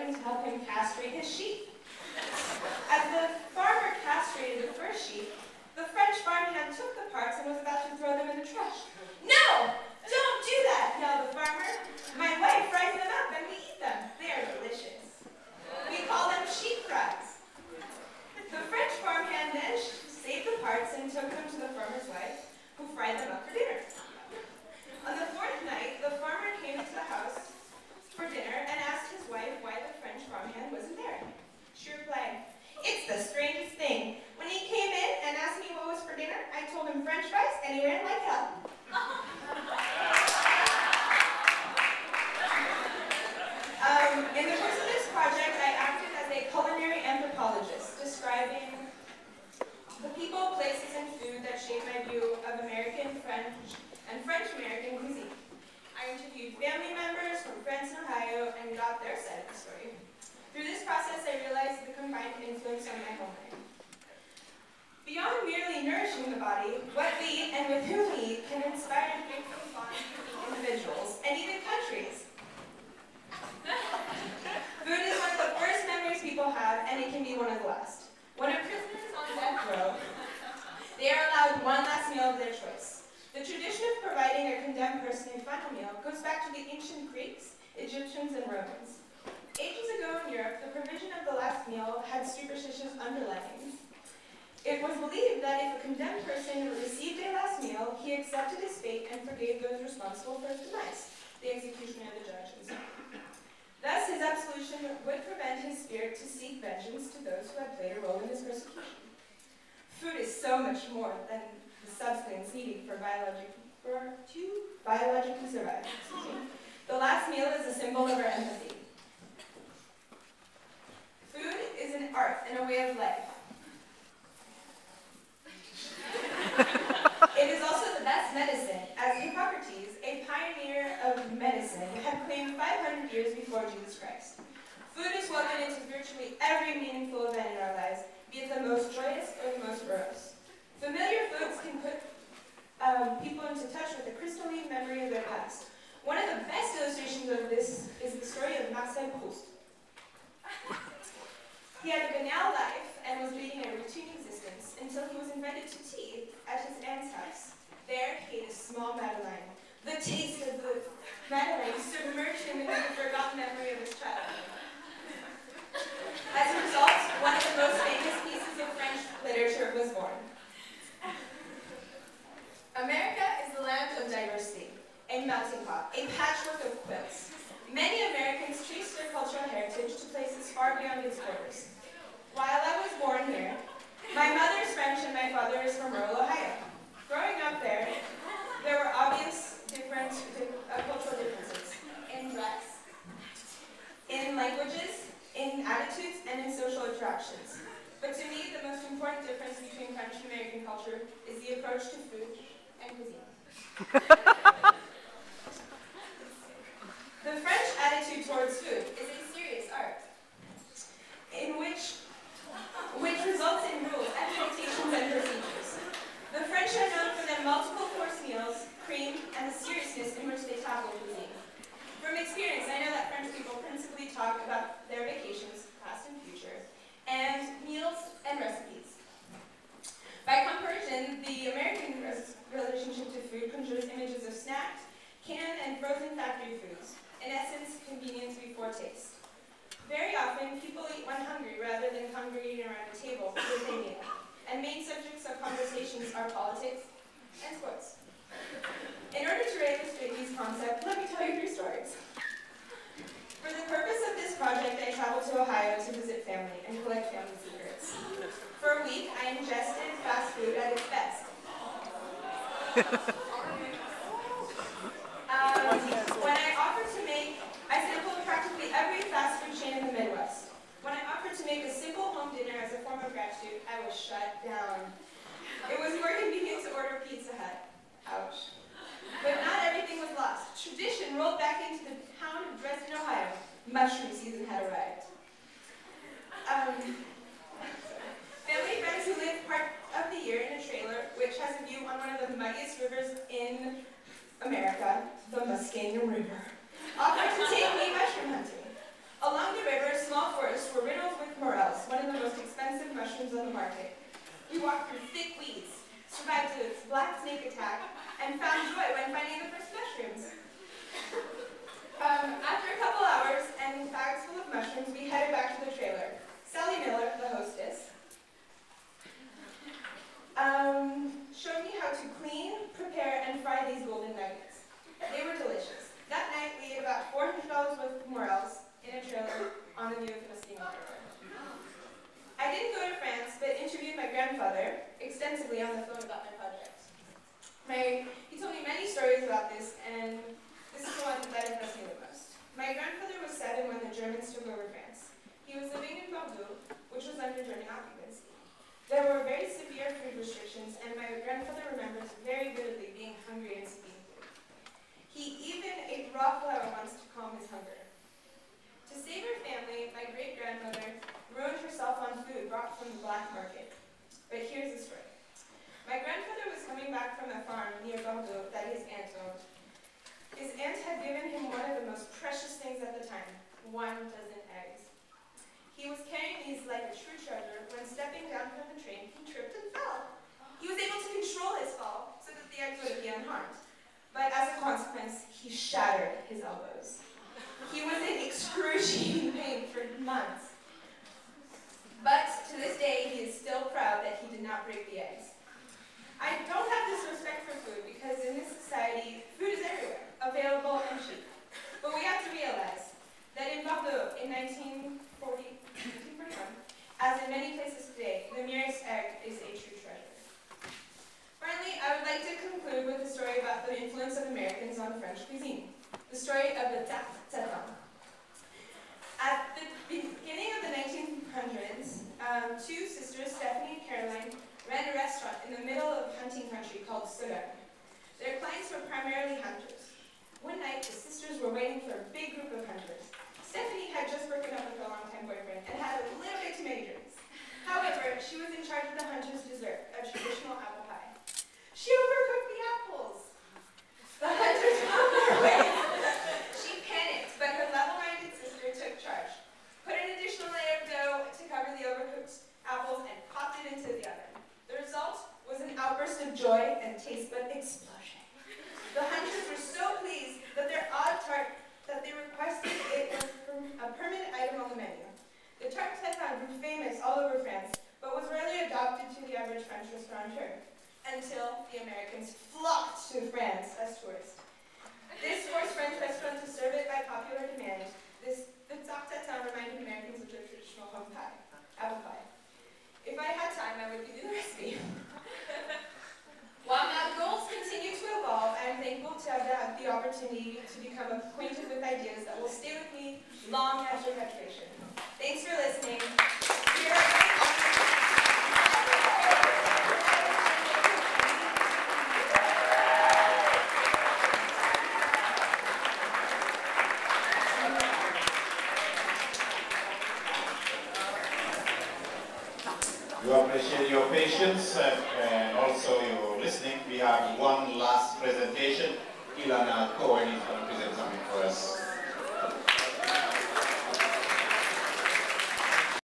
working to help him castrate his sheep. As the farmer castrated the first sheep, the French farmhand took the parts and was about to throw them in the trash. "No! Don't do that!" yelled the farmer. "My wife fries them up and we eat them. They are delicious. We call them sheep fries." The French farmhand then saved the parts and took them to the farmer's wife, who fried them up for dinner. On the fourth night, the farmer came to the house for dinner and asked his wife why the French farmhand wasn't there. She replied, "It's the strangest thing. When he came in and asked me what was for dinner, I told him French fries and he ran like hell." In the course of this project, I acted as a culinary anthropologist, describing the people, places, and food that shape my view of American, French, and French-American cuisine. I interviewed family members from France and Ohio and got their side of the story. Through this process, I realized the combined influence on my home life. Beyond merely nourishing the body, what we eat and with whom we eat can inspire and strengthen bonds between individuals and even countries. Food is one of the first memories people have, and it can be one of the last. When a prisoner is on death row, they are allowed one last meal of their choice. The tradition of providing a condemned person a final meal goes back to the ancient Greeks, Egyptians, and Romans. Ages ago in Europe, the provision of the last meal had superstitious underlyings. It was believed that if a condemned person received a last meal, he accepted his fate and forgave those responsible for his demise, the executioner, the judge, and so on. Thus, his absolution would prevent his spirit to seek vengeance to those who had played a role in his persecution. Food is so much more than the substance needed to biologically survive. The last meal is a symbol of our empathy. Food is an art and a way of life. It is also the best medicine, as Hippocrates, a pioneer of medicine, had claimed 500 years before Jesus Christ. Food is woven into virtually every meaningful event in our lives, be it the most joyous or the most morose. Familiar foods can put people into touch with the crystalline memory of their past. One of the best illustrations of this is the story of Marcel Proust. He had a banal life and was leading a routine existence until he was invited to tea at his aunt's house. There, he ate a small Madeleine. The taste of the Madeleine submerged him into the forgotten memory of his childhood. As a result, one of the most famous pieces of French literature was born. America is the land of diversity, a melting pot, a patchwork of quilts. Many Americans trace their cultural heritage to places far beyond its borders. While I was born here, my mother is French and my father is from rural Ohio. Growing up there were obvious cultural differences in dress, in languages, in attitudes, and in social interactions. But to me, the most important difference between French and American culture is the approach to food and cuisine. The French attitude towards food is a serious art, in which results in rules, expectations, and procedures. The French are known for their multiple course meals, cream, and the seriousness in which they tackle cuisine. From experience, I know that French people principally talk about their vacations, past and future, and meals and recipes. By comparison, the American relationship to food conjures images of snacked, canned, and frozen factory foods. In essence, convenience before taste. Very often, people eat when hungry rather than congregating around a table with a meal, and main subjects of conversations are politics and sports. In order to illustrate these concepts, let me tell you 3 stories. For the purpose of this project, I traveled to Ohio to visit family and collect family secrets. For a week, I ingested fast food at its best. I sampled practically every fast food chain in the Midwest. When I offered to make a simple home dinner as a form of gratitude, I was shut down. It was more convenient to order Pizza Hut. Ouch. But not everything was lost. Tradition rolled back into the town of Dresden, Ohio. Mushroom season had arrived. Family friends who live part of the year in a trailer, which has a view on one of the muddiest rivers in America, the Muskingum River, offered to take me mushroom hunting. Along the river course, were riddled with morels, one of the most expensive mushrooms on the market. We walked through thick weeds, survived a black snake attack, and found joy when finding the first mushrooms. After a couple hours and bags full of mushrooms, we headed back to the trailer. Sally Miller, the hostess, showed me how to clean, prepare, and fry these golden nuggets. They were delicious. That night, we ate about $400 worth of morels in a trailer on the New Philistine River. I didn't go to France, but interviewed my grandfather extensively on the phone about my project. He told me many stories about this, and this is the one that impressed me the most. My grandfather was 7 when the Germans took over France. He was living in Bordeaux, which was under German occupancy. There were very severe food restrictions, and my grandfather remembers very vividly being hungry and seeking food. He even ate raw flour once to calm his hunger. To save her family, my great-grandmother ruined herself on food brought from the black market. But here's the story. My grandfather was coming back from a farm near Bordeaux that his aunt owned. His aunt had given him one of the most precious things at the time, 1 dozen eggs. He was carrying these like a true treasure when stepping down from the train, he tripped and fell. He was able to control his fall so that the eggs would be unharmed. But as a consequence, he shattered his elbows. He was in excruciating pain for months. But to this day, he is still proud that he did not break the eggs. I don't have this respect for food because in this society, food is everywhere, available and cheap. But we have to realize that in Bordeaux in 1941, as in many places today, the merest egg is a true treasure. Finally, I would like to conclude with a story about the influence of Americans on French cuisine. The story of the tarte tatin. At the beginning of the 1900s, 2 sisters, Stephanie and Caroline, ran a restaurant in the middle of hunting country called Sologne. Their clients were primarily hunters. One night, the sisters were waiting for a big group of hunters. Stephanie had just broken up with her longtime boyfriend and had a little bit too many drinks. However, she was in charge of the hunter's dessert, a traditional apple pie. She overcooked the apples. The hunters found their way. She panicked, but her level-minded sister took charge. Put an additional layer of dough to cover the overcooked apples and popped it into the oven. The result was an outburst of joy and taste bud explosion. The hunters were so pleased that their odd tart that they requested it was a permanent item on the menu. The tarte tatin grew famous all over France, but was rarely adopted to the average French restaurateur, until the Americans flocked to France as tourists. This forced French restaurants to serve it by popular demand. The tarte tatin reminded Americans of their traditional home pie, apple pie. If I had time, I would give you the recipe. While my goals continue to evolve, I am thankful to have had the opportunity to become acquainted with ideas that will stay with me long after graduation. Thanks for listening. We appreciate your patience and also your listening. We have one last presentation. Ilana Cohen is going to present something for us.